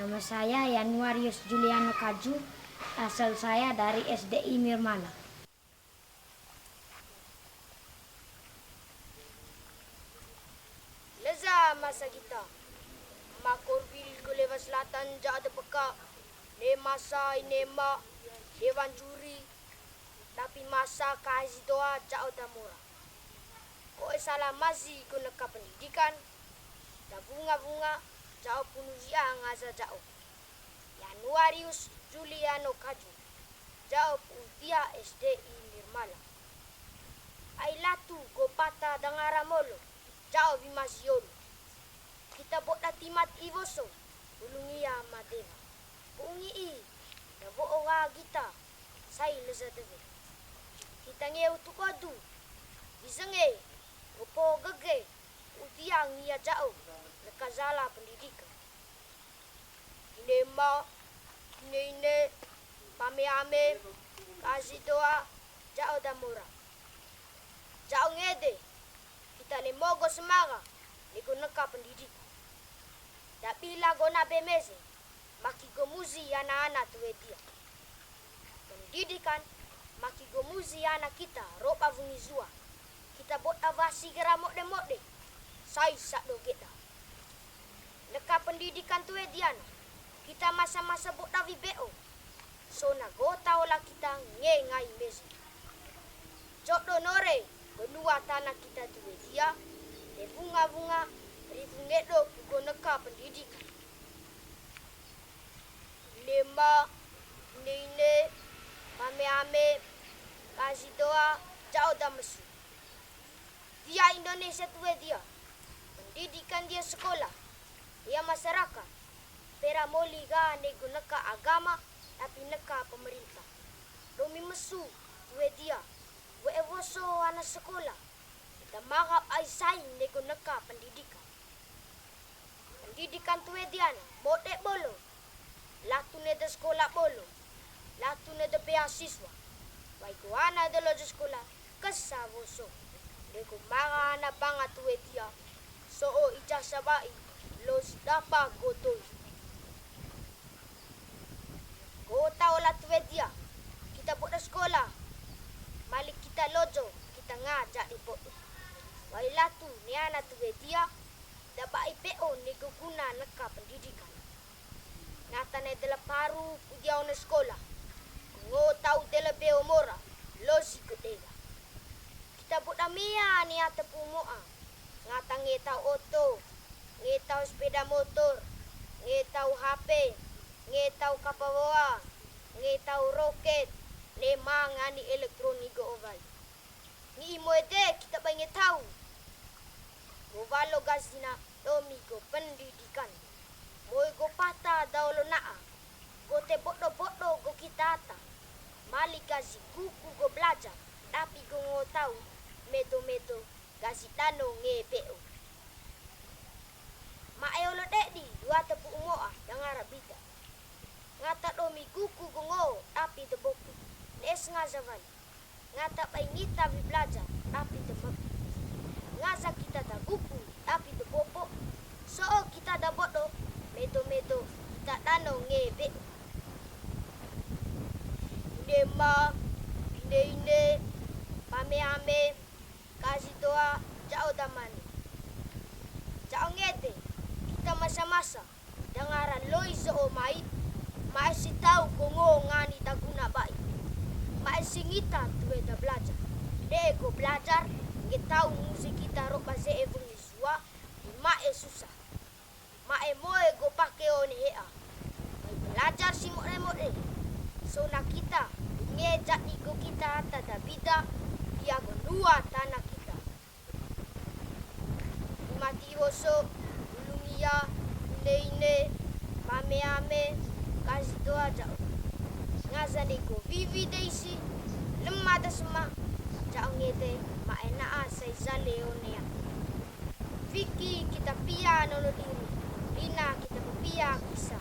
Nama saya Yanuarius Juliano Kaju, asal saya dari SDI Nirmala. Leza masa kita, makorbil ke lewat selatan jak ada peka, ne masa inema, dewan juri, tapi masa kazi doa jak ada murah. Ko salah mazi guna ka pendidikan, da bunga-bunga, jauh punuzia ngaza jauh. Yanuarius Juliano Kaju, jauh utia SDI Nirmala. Ai latu gopata dangara molo, jauh bimasiolo. Kita bot timat ivoso, ulungia madeva. Bungi i, na boonga kita, sai leza deve. Kita ngeu tukodu, bizenge, gopo gege, utia ngia jauh, nekazala pendidikan. Inema, ine, pame-ame, kasih doa, jauh damura. Jauh ngede, kita lemogo semara, nego neka pendidikan. Tapi lago na bemeze, maki gomuzi anak-anak tuwe dia. Pendidikan, maki gomuzi anak kita, ropa vungizua. Kita bot avasi gera mode-mode, sai sak do kita. Neka pendidikan tuwe diana, kita masa-masa bot davi beo. So na gota ola kita ngai meze. Jodo nore, benua tanah kita tuwe dia, de bunga-bunga, rivungedo kugoneka pendidikan. Lema, nene, ame-ame, kasih doa, jauh dah mesu. Dia Indonesia tuwe dia, pendidikan dia sekolah, dia masyarakat. Pera moliga nego neka agama, tapi neka pemerintah. Domi mesu tuwe dia, we evoso anak sekolah. Kita marap ai saing nego neka pendidikan. Pendidikan tuwe diana, bodek bolo. Latu ne de sekolah bolo. Latu ne de beasiswa. Wai ko ana de lo de sekolah, kesavoso. Nego mara ana banga tuwe dia. So o ijazah bai, lo dapa gotoi. Kota ola tuwe dia, kita buat sekolah. Malik kita lojo, kita ngajak di pot. Wai latu ni ana tuwe dia, dapat IPO nego guna neka pendidikan. Ngata ne dela paru dia ona sekolah. Ngo tau dela beo mora, losi kedega. Kita buat amia ni ata pumoa. Ngata ngetau oto, ngetau sepeda motor, ngetau HP, ngetau kapawa, ngetau roket, lemang ani elektronik oval. Ni imoede kita banyak tahu. Govalo gazina domigo pendidikan. Moy go pata daulo naa. Go te bodo go kita ata. Mali gazi kuku go belajar. Tapi go ngotau meto gazi tano ngepeo. Ma eolo dedi dua tepu umoa dangara bida. Ngata domi kuku go ngo tapi te boku. Nes ngazavali. Ngata pai ngita belajar tapi te boku. Ngaza kita da buku tapi de popo. So kita da bodo meto kita dano ngebe. Nema, ine, pame-ame, kasih doa, jauh damani. Jauh ngete, kita masa-masa dengaran loizo o mai tahu kongo ngani taguna baik. Maisi ngita tuwe da belajar. Dego belajar, kita tahu musik kita rok base evungizua, mae susah. Mae moe go pake oni hea. Belajar si mode. So na kita, ngejak iko kita tada bida, dia go dua tanah kita. Mati woso, ulungia, ine, pame-ame, kasih doa jauh. Ngaza nego vivi deisi, lemah da semua, jauh ngete, mae naa say zaleonea. Vicky kita pia nono diri, Lina kita pia kisah.